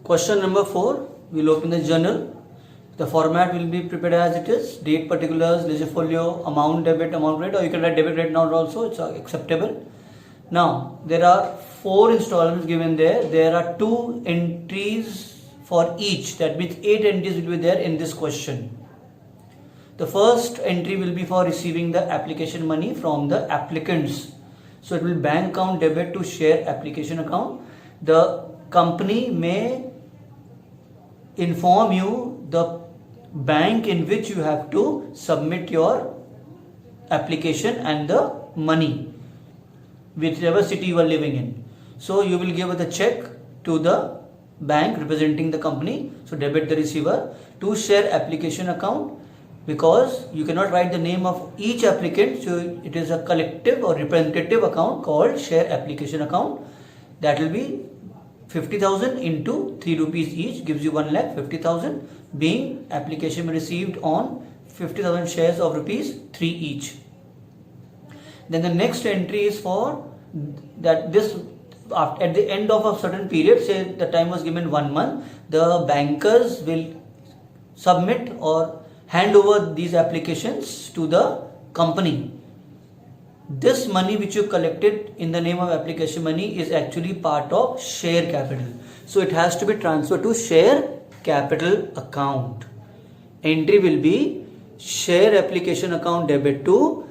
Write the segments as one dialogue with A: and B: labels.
A: Question number 4, we'll open the journal. The format will be prepared as it is, date particulars, ledger folio, amount debit, amount credit, or you can write debit credit now also, it's acceptable. Now, there are 4 installments given there. There are 2 entries for each, that means 8 entries will be there in this question. The first entry will be for receiving the application money from the applicants. So it will bank account debit to share application account. The company may inform you the bank in which you have to submit your application and the money, whichever city you are living in. So you will give the check to the bank representing the company. So debit the receiver to share application account, because you cannot write the name of each applicant, so it is a collective or representative account called share application account. That will be 50,000 into 3 rupees each gives you 1,50,000, being application received on 50,000 shares of rupees 3 each. Then the next entry is for that this at the end of a certain period, say the time was given 1 month, the bankers will submit or hand over these applications to the company. This money which you collected in the name of application money is actually part of share capital. So it has to be transferred to share capital account. Entry will be share application account debit to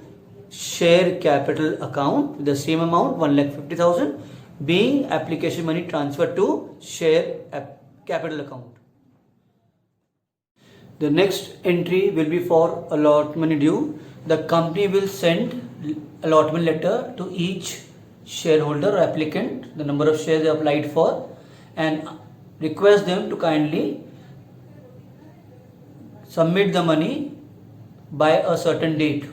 A: share capital account with the same amount 1,50,000, being application money transferred to share capital account. The next entry will be for allotment money due. The company will send allotment letter to each shareholder or applicant, the number of shares they applied for, and request them to kindly submit the money by a certain date.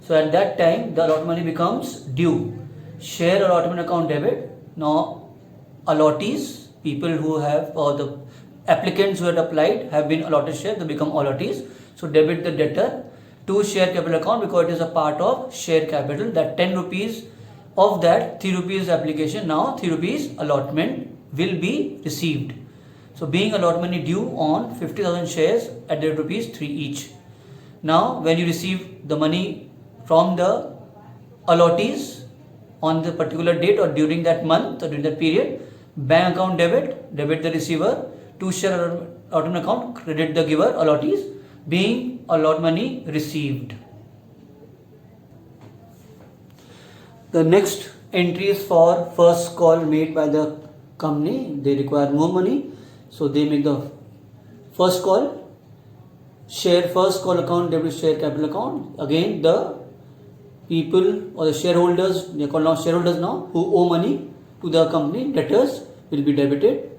A: So at that time the allotment money becomes due. Share allotment account debit. Now allottees, people who have, or the applicants who had applied have been allotted shares, they become allottees. So debit the debtor to share capital account, because it is a part of share capital. That 10 rupees of that 3 rupees application, now 3 rupees allotment will be received. So being allotment money due on 50,000 shares at the rupees 3 each. Now when you receive the money from the allottees on the particular date or during that month or during that period, bank account debit the receiver, to share allotment account credit the giver, allottees, being allotment money received. The next entry is for first call made by the company. They require more money, so they make the first call. Share first call account debit share capital account. Again the people or the shareholders, they are called now shareholders now, who owe money to the company, debtors, will be debited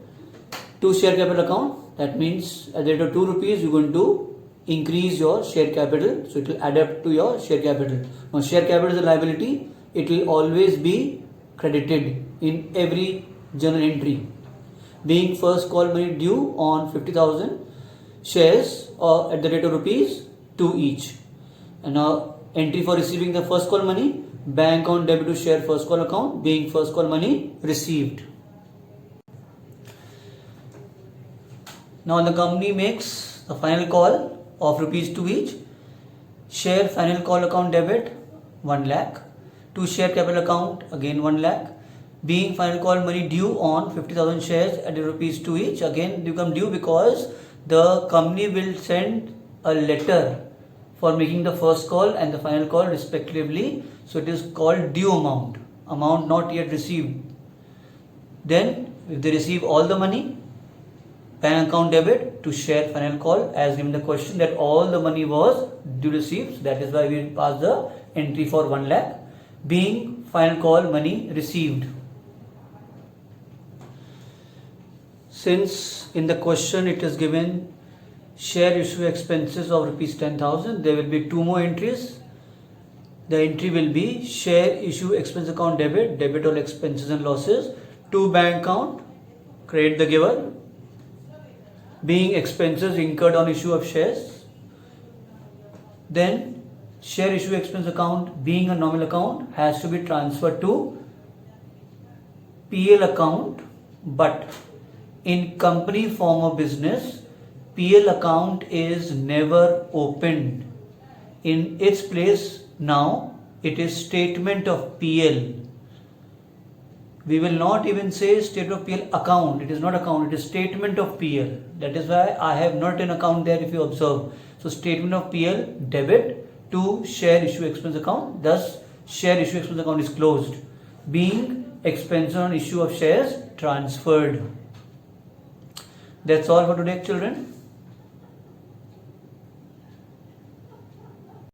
A: to share capital account. That means at the rate of 2 rupees you are going to increase your share capital, so it will add up to your share capital. Now share capital is a liability, it will always be credited in every journal entry. Being first call money due on 50,000 shares or at the rate of rupees 2 each. And now entry for receiving the first call money, bank account debit to share first call account, being first call money received. Now the company makes the final call of rupees 2 each. Share final call account debit 1 lakh. To share capital account again 1 lakh. Being final call money due on 50,000 shares at rupees 2 each, again become due because the company will send a letter for making the first call and the final call respectively. So it is called due amount not yet received. Then if they receive all the money, bank account debit to share final call, as given the question that all the money was due received. So that is why we pass the entry for 1 lakh, being final call money received. Since in the question it is given share issue expenses of rupees 10,000, there will be 2 more entries. The entry will be share issue expense account debit all expenses and losses to bank account, credit the giver, being expenses incurred on issue of shares. Then share issue expense account, being a nominal account, has to be transferred to PL account, but in company form of business, PL account is never opened. In its place now, it is statement of PL. We will not even say statement of PL account. It is not account, it is statement of PL. That is why I have not an account there if you observe. So statement of PL debit to share issue expense account. Thus share issue expense account is closed, being expense on issue of shares transferred. That's all for today, children.